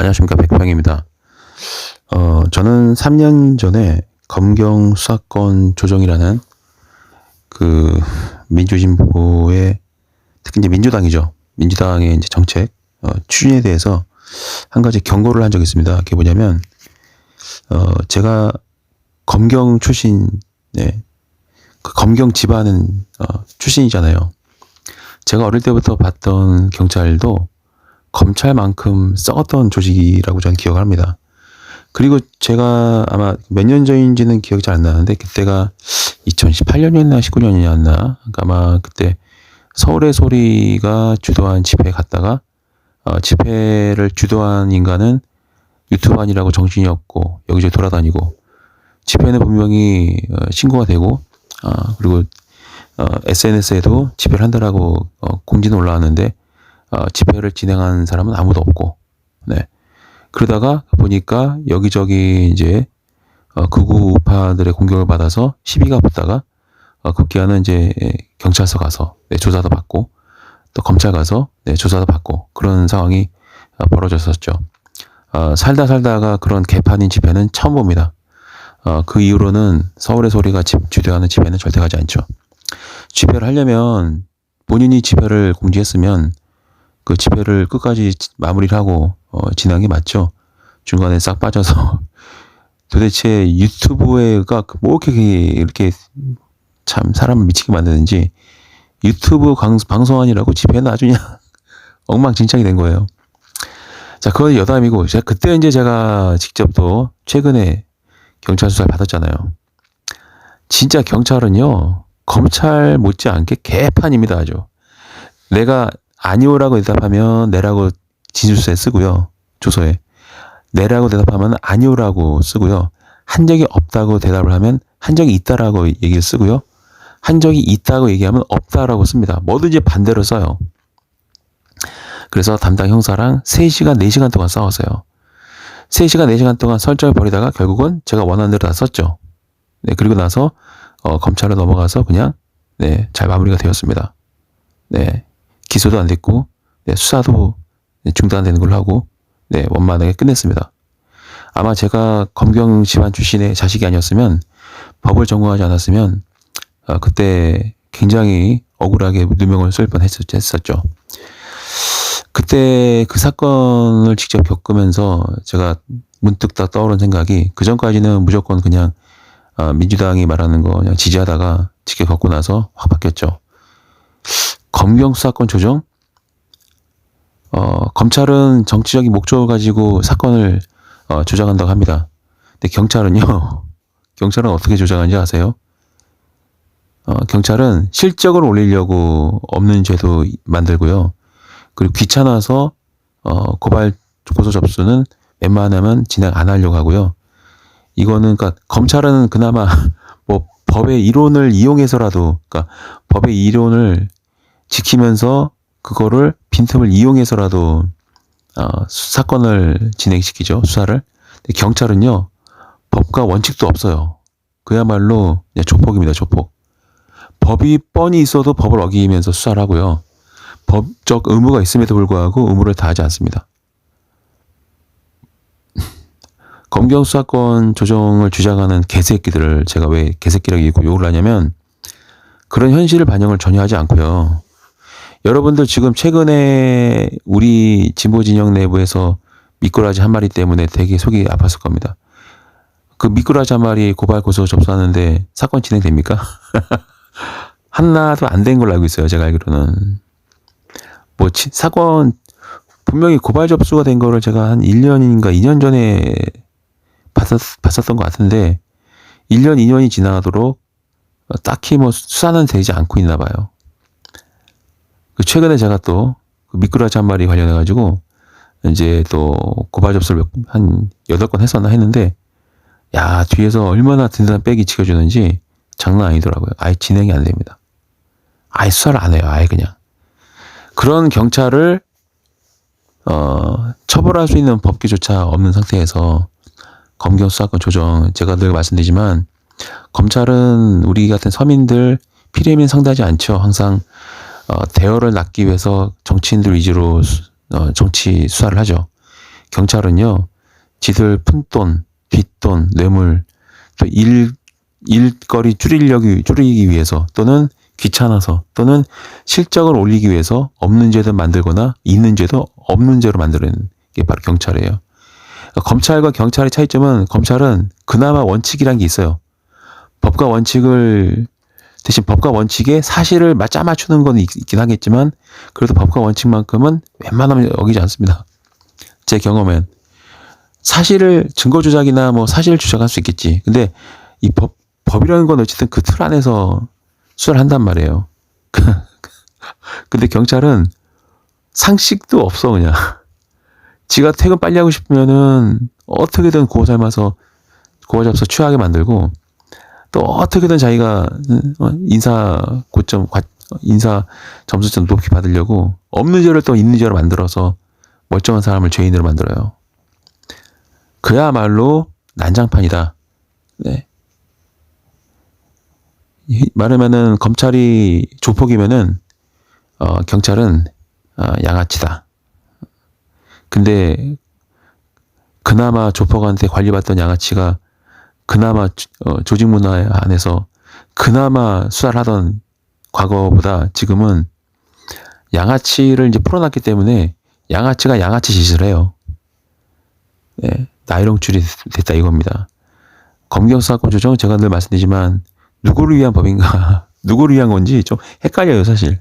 안녕하십니까, 백평입니다. 저는 3년 전에 검경 수사권 조정이라는 그 민주진보의, 특히 이제 민주당이죠. 민주당의 이제 정책 추진에 대해서 한 가지 경고를 한 적이 있습니다. 그게 뭐냐면 제가 검경 출신, 그 검경 집안은 출신이잖아요. 제가 어릴 때부터 봤던 경찰도 검찰만큼 썩었던 조직이라고 저는 기억을 합니다. 그리고 제가 아마 몇 년 전인지는 기억이 잘 안 나는데, 그때가 2018년이었나 19년이었나, 아마 그때 서울의 소리가 주도한 집회에 갔다가 집회를 주도한 인간은 유튜버안이라고 정신이 없고 여기저기 돌아다니고, 집회는 분명히 신고가 되고 그리고 SNS에도 집회를 한다라고 공지는 올라왔는데 집회를 진행한 사람은 아무도 없고, 그러다가 보니까 여기저기 이제 극우 우파들의 공격을 받아서 시비가 붙다가 급기야는 이제 경찰서 가서 조사도 받고, 또 검찰 가서 조사도 받고, 그런 상황이 벌어졌었죠. 살다가 그런 개판인 집회는 처음 봅니다. 그 이후로는 서울의 소리가 주도하는 집회는 절대 가지 않죠. 집회를 하려면 본인이 집회를 공지했으면 그 집회를 끝까지 마무리를 하고 진행한 게 맞죠. 중간에 싹 빠져서 도대체 유튜브가 뭐 이렇게 참 사람을 미치게 만드는지, 유튜브 방송하느라고 집회는 아주 그냥 엉망진창이 된 거예요. 자, 그건 여담이고, 그때 이제 제가 직접 또 최근에 경찰 수사를 받았잖아요. 진짜 경찰은요, 검찰 못지않게 개판입니다, 아주. 내가 아니오라고 대답하면 내라고 진술서에 쓰고요. 조서에. 내라고 대답하면 아니오라고 쓰고요. 한 적이 없다고 대답을 하면 한 적이 있다라고 얘기를 쓰고요. 한 적이 있다고 얘기하면 없다라고 씁니다. 뭐든지 반대로 써요. 그래서 담당 형사랑 3시간, 4시간 동안 싸웠어요. 3시간, 4시간 동안 설전을 벌이다가 결국은 제가 원하는 대로 다 썼죠. 그리고 나서 검찰로 넘어가서 그냥 잘 마무리가 되었습니다. 기소도 안 됐고, 수사도 중단되는 걸로 하고, 원만하게 끝냈습니다. 아마 제가 검경 집안 출신의 자식이 아니었으면, 법을 전공하지 않았으면 그때 굉장히 억울하게 누명을 쏠 뻔했었죠. 그때 그 사건을 직접 겪으면서 제가 문득 딱 떠오른 생각이, 그 전까지는 무조건 그냥 민주당이 말하는 거 그냥 지지하다가 직접 겪고 나서 확 바뀌었죠. 검경 수사권 조정? 검찰은 정치적인 목적을 가지고 사건을 조작한다고 합니다. 근데 경찰은 어떻게 조작하는지 아세요? 경찰은 실적을 올리려고 없는 죄도 만들고요. 그리고 귀찮아서 고소 접수는 웬만하면 진행 안 하려고 하고요. 이거는 그러니까 검찰은 그나마 뭐 법의 이론을 이용해서라도, 그러니까 법의 이론을 지키면서 그거를 빈틈을 이용해서라도 사건을 진행시키죠, 수사를. 근데 경찰은요, 법과 원칙도 없어요. 그야말로 그냥 조폭입니다, 조폭. 법이 뻔히 있어도 법을 어기면서 수사를 하고요. 법적 의무가 있음에도 불구하고 의무를 다하지 않습니다. 검경 수사권 조정을 주장하는 개새끼들을 제가 왜 개새끼라고 욕을 하냐면, 그런 현실을 반영을 전혀 하지 않고요. 여러분들 지금 최근에 우리 진보 진영 내부에서 미꾸라지 한 마리 때문에 되게 속이 아팠을 겁니다. 그 미꾸라지 한 마리 고발 고소 접수하는데 사건 진행됩니까? 하나도 안 된 걸로 알고 있어요, 제가 알기로는. 뭐 사건 분명히 고발 접수가 된 거를 제가 한 1년인가 2년 전에 봤었던 것 같은데, 1년, 2년이 지나도록 딱히 뭐 수사는 되지 않고 있나 봐요. 최근에 제가 또 미꾸라지 한 마리 관련해가지고 이제 또 고발 접수를 한 8건 했는데, 야, 뒤에서 얼마나 든든한 백이 지켜주는지 장난 아니더라고요. 아예 진행이 안 됩니다. 아예 수사를 안 해요. 아예 그냥. 그런 경찰을 처벌할 수 있는 법규조차 없는 상태에서 검경 수사권 조정, 제가 늘 말씀드리지만 검찰은 우리 같은 서민들 피레미는 상대하지 않죠. 항상 대여를 낳기 위해서 정치인들 위주로 정치 수사를 하죠. 경찰은요, 지들 푼돈, 뒷돈, 뇌물, 또 일거리 줄이기 위해서 또는 귀찮아서 또는 실적을 올리기 위해서 없는 죄도 만들거나 있는 죄도 없는 죄로 만드는 게 바로 경찰이에요. 검찰과 경찰의 차이점은 검찰은 그나마 원칙이란 게 있어요. 법과 원칙을 대신 법과 원칙에 사실을 맞춰맞추는 건 있긴 하겠지만 그래도 법과 원칙만큼은 웬만하면 어기지 않습니다. 제 경험엔 사실을 증거 조작이나 뭐 사실을 주장할 수 있겠지. 근데 이 법이라는 건 어쨌든 그 틀 안에서 수사를 한단 말이에요. 근데 경찰은 상식도 없어 그냥. 지가 퇴근 빨리 하고 싶으면은 어떻게든 고어 삶아서 고어 잡서 취하게 만들고 또 어떻게든 자기가 인사 점수점 높게 받으려고 없는 죄를 또 있는 죄로 만들어서 멀쩡한 사람을 죄인으로 만들어요. 그야말로 난장판이다. 네. 말하면은 검찰이 조폭이면은 경찰은 양아치다. 근데 그나마 조폭한테 관리받던 양아치가 그나마 조직 문화 안에서 그나마 수사를 하던 과거보다 지금은 양아치를 이제 풀어놨기 때문에 양아치가 양아치 짓을 해요. 네, 나이롱출이 됐다 이겁니다. 검경수사권 조정 제가 늘 말씀드리지만 누구를 위한 법인가 누구를 위한 건지 좀 헷갈려요 사실.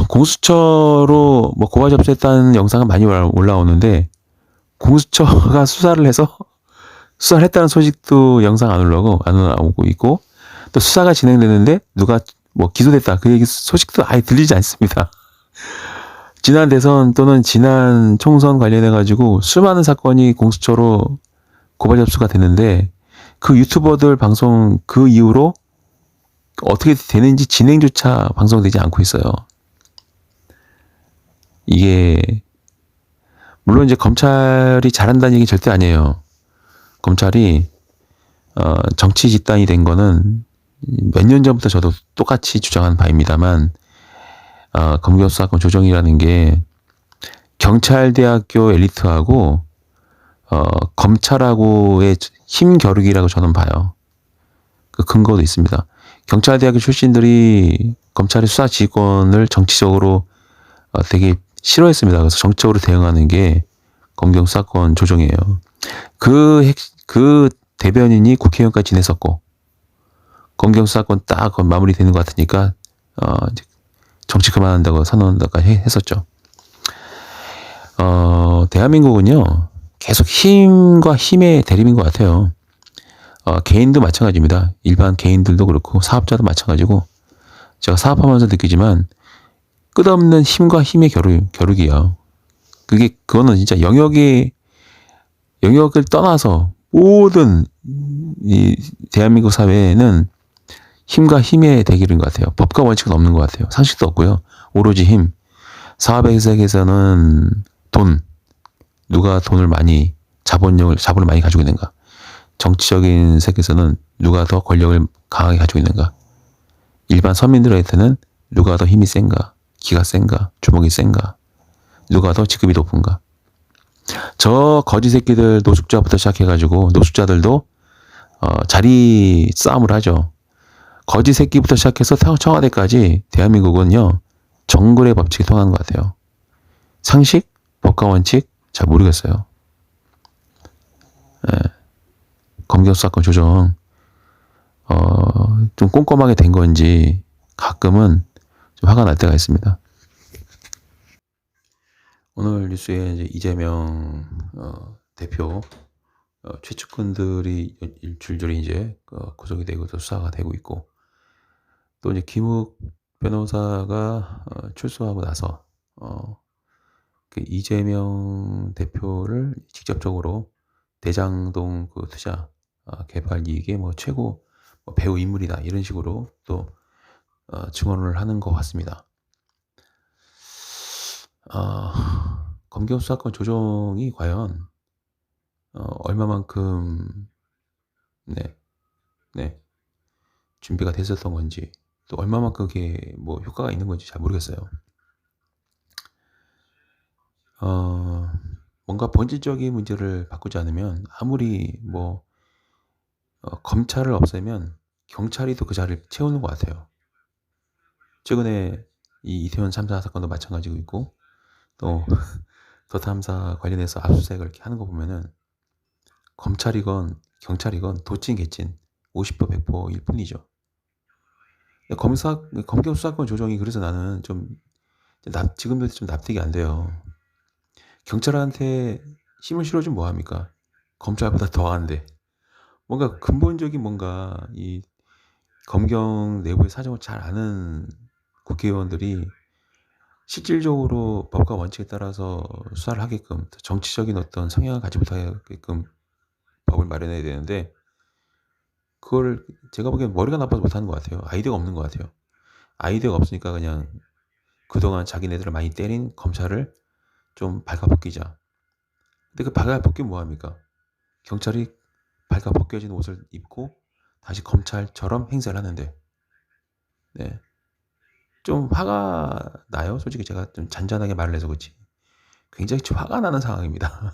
공수처로 뭐 고발 접수했다는 영상은 많이 올라오는데 공수처가 수사를 해서 수사를 했다는 소식도 영상 안 올라오고 있고 또 수사가 진행되는데 누가 뭐 기소됐다 그 얘기 소식도 아예 들리지 않습니다. 지난 대선 또는 지난 총선 관련해 가지고 수많은 사건이 공수처로 고발 접수가 됐는데 그 유튜버들 방송 그 이후로 어떻게 되는지 진행조차 방송되지 않고 있어요. 이게 물론 이제 검찰이 잘한다는 얘기 절대 아니에요. 검찰이 정치 집단이 된 거는 몇 년 전부터 저도 똑같이 주장한 바입니다만 검경수사권 조정이라는 게 경찰대학교 엘리트하고 검찰하고의 힘 겨루기라고 저는 봐요. 그 근거도 있습니다. 경찰대학교 출신들이 검찰의 수사 지휘권을 정치적으로 되게 싫어했습니다. 그래서 정치적으로 대응하는 게 검경수사권 조정이에요. 그 대변인이 국회의원까지 지냈었고 검경수사권 딱 마무리되는 것 같으니까 정치 그만한다고 선언까지 했었죠. 대한민국은요 계속 힘과 힘의 대립인 것 같아요. 개인도 마찬가지입니다. 일반 개인들도 그렇고 사업자도 마찬가지고 제가 사업하면서 느끼지만 끝없는 힘과 힘의 겨루기야. 그거는 진짜 영역을 떠나서 모든 이 대한민국 사회에는 힘과 힘의 대결인 것 같아요. 법과 원칙은 없는 것 같아요. 상식도 없고요. 오로지 힘. 사업의 세계에서는 돈. 누가 돈을 많이 자본을 많이 가지고 있는가. 정치적인 세계에서는 누가 더 권력을 강하게 가지고 있는가. 일반 서민들한테는 누가 더 힘이 센가. 기가 센가. 주먹이 센가. 누가 더 직급이 높은가. 저 거지 새끼들 노숙자부터 시작해가지고 노숙자들도 자리 싸움을 하죠. 거지 새끼부터 시작해서 청와대까지 대한민국은요 정글의 법칙이 통하는 것 같아요. 상식, 법과 원칙 잘 모르겠어요. 예. 검경수사권 조정 좀 꼼꼼하게 된 건지 가끔은 좀 화가 날 때가 있습니다. 오늘 뉴스에 이제 이재명 대표 최측근들이 줄줄이 이제 구속이 되고 또 수사가 되고 있고 또 이제 김욱 변호사가 출소하고 나서 그 이재명 대표를 직접적으로 대장동 그 투자 개발 이익의 뭐 최고 배후 인물이다 이런 식으로 또 증언을 하는 것 같습니다. 검경수사권 조정이 과연 얼마만큼 준비가 됐었던 건지 또 얼마만큼 그게 뭐 효과가 있는 건지 잘 모르겠어요. 어 뭔가 본질적인 문제를 바꾸지 않으면 아무리 뭐 검찰을 없애면 경찰이 또 그 자리를 채우는 것 같아요. 최근에 이 이태원 참사 사건도 마찬가지고 있고 또 더 탐사 관련해서 압수수색을 이렇게 하는 거 보면은 검찰이건 경찰이건 도찐 개찐 50% 100%일 뿐이죠. 검경 수사권 조정이 그래서 나는 좀 지금도 좀 납득이 안 돼요. 경찰한테 힘을 실어주면 뭐 합니까? 검찰보다 더한데. 뭔가 근본적인 뭔가 이 검경 내부의 사정을 잘 아는 국회의원들이 실질적으로 법과 원칙에 따라서 수사를 하게끔 정치적인 어떤 성향을 갖지 못하게끔 법을 마련해야 되는데 그걸 제가 보기엔 머리가 나빠서 못하는 것 같아요. 아이디어가 없는 것 같아요. 아이디어가 없으니까 그냥 그동안 자기네들을 많이 때린 검찰을 좀 발가벗기자. 근데 그 발가벗기면 뭐합니까? 경찰이 발가벗겨진 옷을 입고 다시 검찰처럼 행세를 하는데 네. 좀 화가 나요. 솔직히 제가 좀 잔잔하게 말을 해서 그렇지. 굉장히 좀 화가 나는 상황입니다.